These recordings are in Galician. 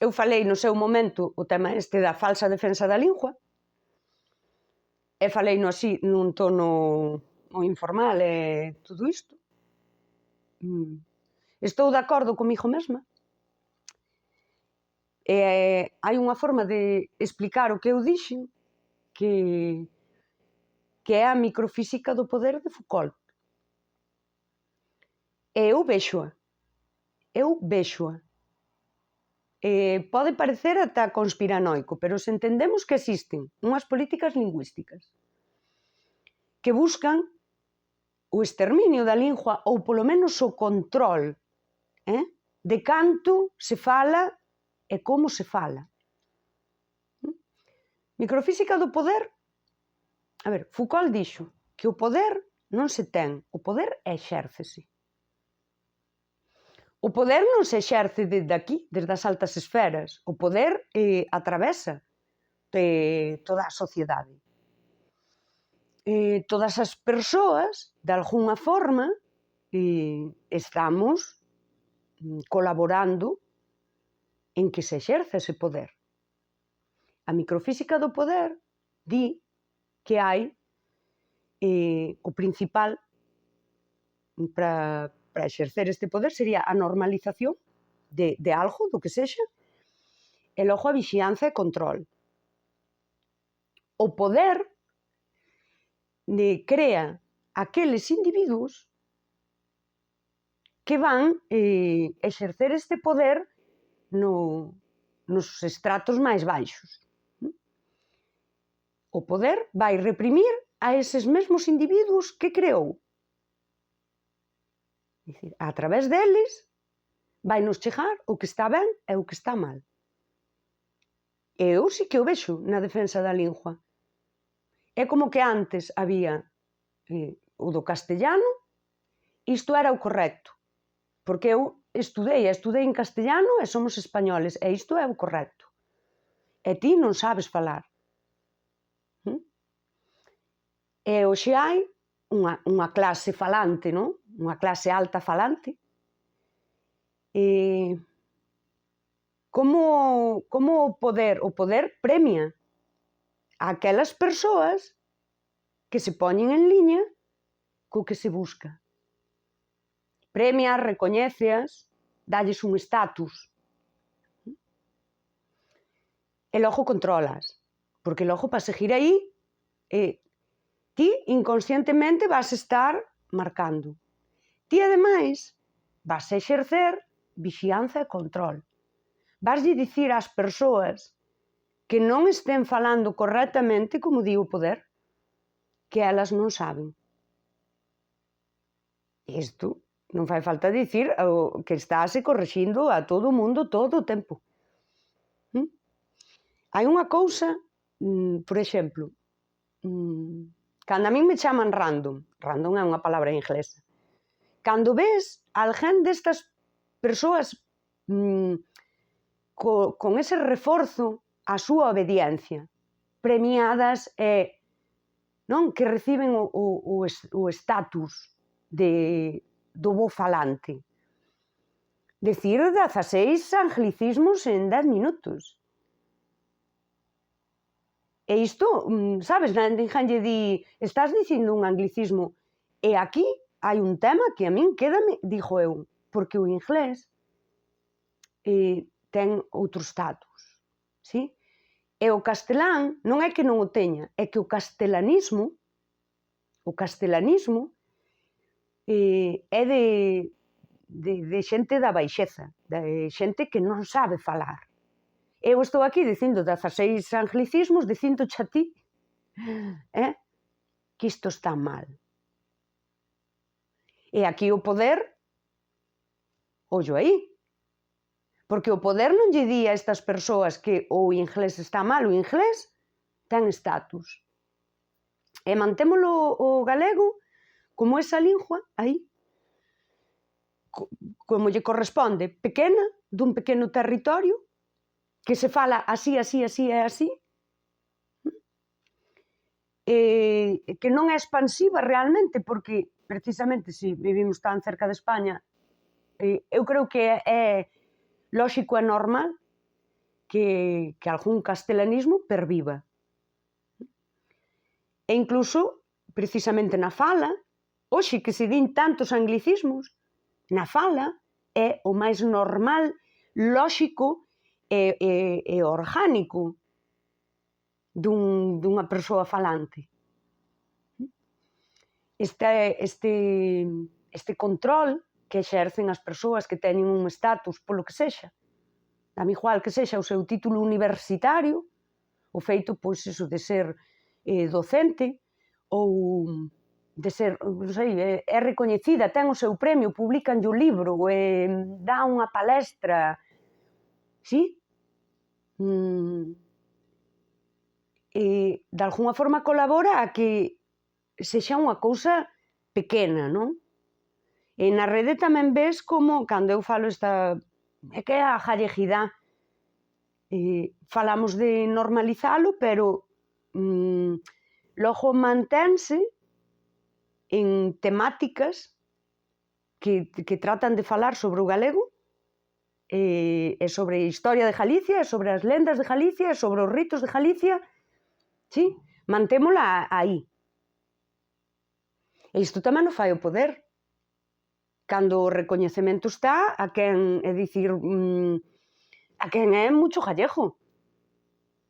eu falei no seu momento o tema este da falsa defensa da lingua, e falei no así, nun tono moi informal e todo isto. Estou de acordo comigo mesma. E hai unha forma de explicar o que eu dixen que é a microfísica do poder de Foucault. E eu véxoa. Pode parecer ata conspiranoico, pero se entendemos que existen unhas políticas lingüísticas que buscan o exterminio da lingua ou polo menos o control de canto se fala e como se fala. Microfísica do poder. A ver, Foucault dixo que o poder non se ten, o poder exércese. O poder non se exerce desde aquí, desde as altas esferas. O poder atravesa toda a sociedade. Todas as persoas, de algunha forma, estamos colaborando en que se exerce ese poder. A microfísica do poder di que hai o principal para exercer este poder sería a normalización de algo, do que sexa, e logo a vixianza e control. O poder crea aqueles individuos que van exercer este poder nos estratos máis baixos. O poder vai reprimir a eses mesmos individuos que creou. A través deles vai nos chegar o que está ben e o que está mal. E eu sí que o vexo na defensa da lingua. É como que antes había o do castellano, isto era o correcto, porque eu estudei en castellano e somos españoles, e isto é o correcto. E ti non sabes falar. E hoxe hai unha clase falante, non? Unha clase alta falante. Como o poder premia a aquelas persoas que se poñen en liña co que se busca. Premias, recoñéceas, dalles un estatus. E logo controlas, porque logo para seguir aí ti inconscientemente vas estar marcando. Ti ademais vas exercer vixianza e control. Vaslle dicir ás persoas que non estén falando correctamente como di o poder, que elas non saben. Isto non fai falta dicir que estáse corrixindo a todo o mundo todo o tempo. Hai unha cousa, por exemplo, cando a min me chaman random é unha palabra inglesa, cando ves alguén destas persoas con ese reforzo a súa obediencia, premiadas e que reciben o estatus do bo falante. Decir 16 anglicismos en 10 minutos. E isto, sabes, ninguén lle di, estás dicindo un anglicismo, e aquí hai un tema que a min quédame, digo eu, porque o inglés ten outro status, sí? E o castelán non é que non o teña, é que o castelanismo é de xente da baixeza, de xente que non sabe falar. Eu estou aquí dicindo 16 anglicismos, dicíndoche a ti que isto está mal. E aquí o poder, ollo aí, porque o poder non lle di a estas persoas que o inglés está mal, o inglés ten estatus. E mantémolo o galego como esa lingua aí, como lle corresponde, pequena, dun pequeno territorio, que se fala así, así, así e así, que non é expansiva realmente, porque precisamente se vivimos tan cerca de España, eu creo que é lóxico e normal que algún castelanismo perviva. E incluso, precisamente na fala, hoxe que se din tantos anglicismos, na fala é o máis normal, lóxico e orgánico dunha persoa falante. Este control que exercen as persoas que teñen un estatus polo que sexa, dame igual que sexa o seu título universitario, o feito, pois, iso, de ser docente, ou de ser, non sei, é recoñecida, ten o seu premio, publicanlle o libro, dá unha palestra, sí? E, de alguna forma, colabora a que sexa unha cousa pequena, non? E na rede tamén ves como, cando eu falo esta, é que é a gallejidade, falamos de normalizalo, pero logo mantense en temáticas que tratan de falar sobre o galego, e sobre a historia de Galicia, e sobre as lendas de Galicia, e sobre os ritos de Galicia, sí? Mantémola aí. E isto tamén o fai o poder. Cando o recoñecemento está a quen, é dicir, a quen é mucho gallego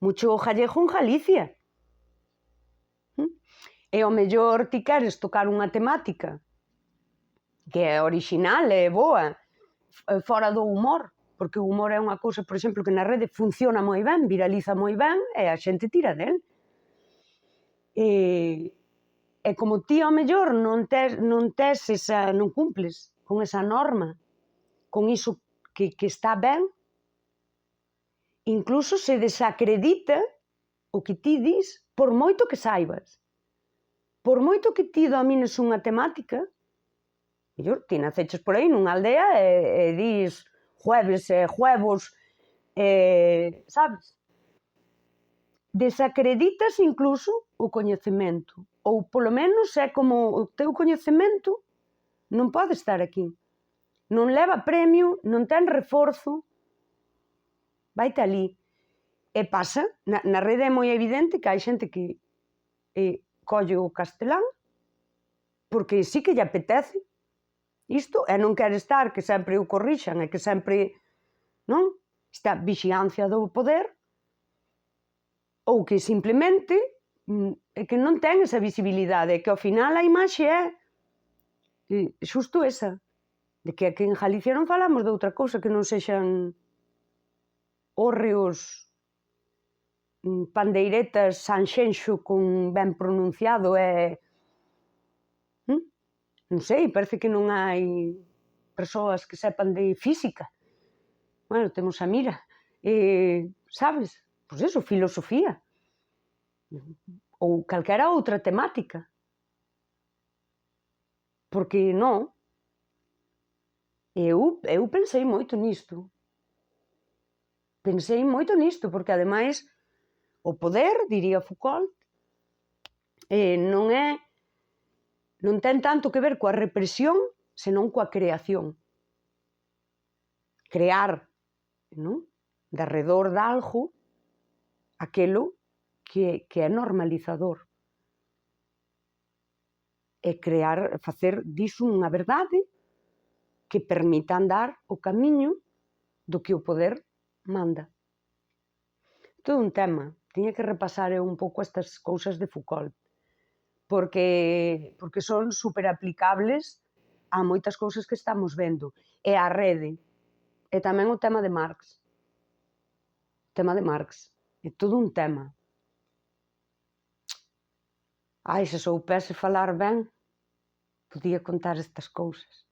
en Galicia. E ao mellor ti queres tocar unha temática que é orixinal e boa, fora do humor, porque o humor é unha cousa, por exemplo, que na rede funciona moi ben, viraliza moi ben, e a xente tira del. E como ti ao mellor non cumples con esa norma, con iso que está ben, incluso se desacredita o que ti dis, por moito que saibas. Por moito que ti domines unha temática, mellor ti naceches por aí nunha aldea e dis jueves e huevos, sabes? Desacreditas incluso o coñecemento, ou polo menos é como o teu coñecemento non pode estar aquí, non leva premio, non ten reforzo, vaite ali. E pasa, na rede é moi evidente que hai xente que colle o castelán porque sí que lle apetece isto, e non quere estar que sempre o corrixan e que sempre, non? Esta vixiancia do poder, ou que simplemente que non ten esa visibilidade, que ao final a imaxe é xusto esa, de que aquí en Galicia non falamos de outra cousa que non sexan hórreos, pandeiretas, sanxenxo con ben pronunciado e non sei, parece que non hai persoas que sepan de física. Bueno, temos a Mira, sabes? Pois eso, filosofía, ou calquera outra temática. Porque non? Eu pensei moito nisto. Porque ademais o poder, diría Foucault, non ten tanto que ver coa represión, senón coa creación. Crear, non? De arredor de algo, aquelo que é normalizador. E crear, facer diso unha verdade que permita andar o camiño do que o poder manda. Todo un tema. Tiña que repasar un pouco estas cousas de Foucault, porque son superaplicables a moitas cousas que estamos vendo. E a rede. E tamén o tema de Marx. É todo un tema. Ai, se soupese falar ben, podía contar estas cousas.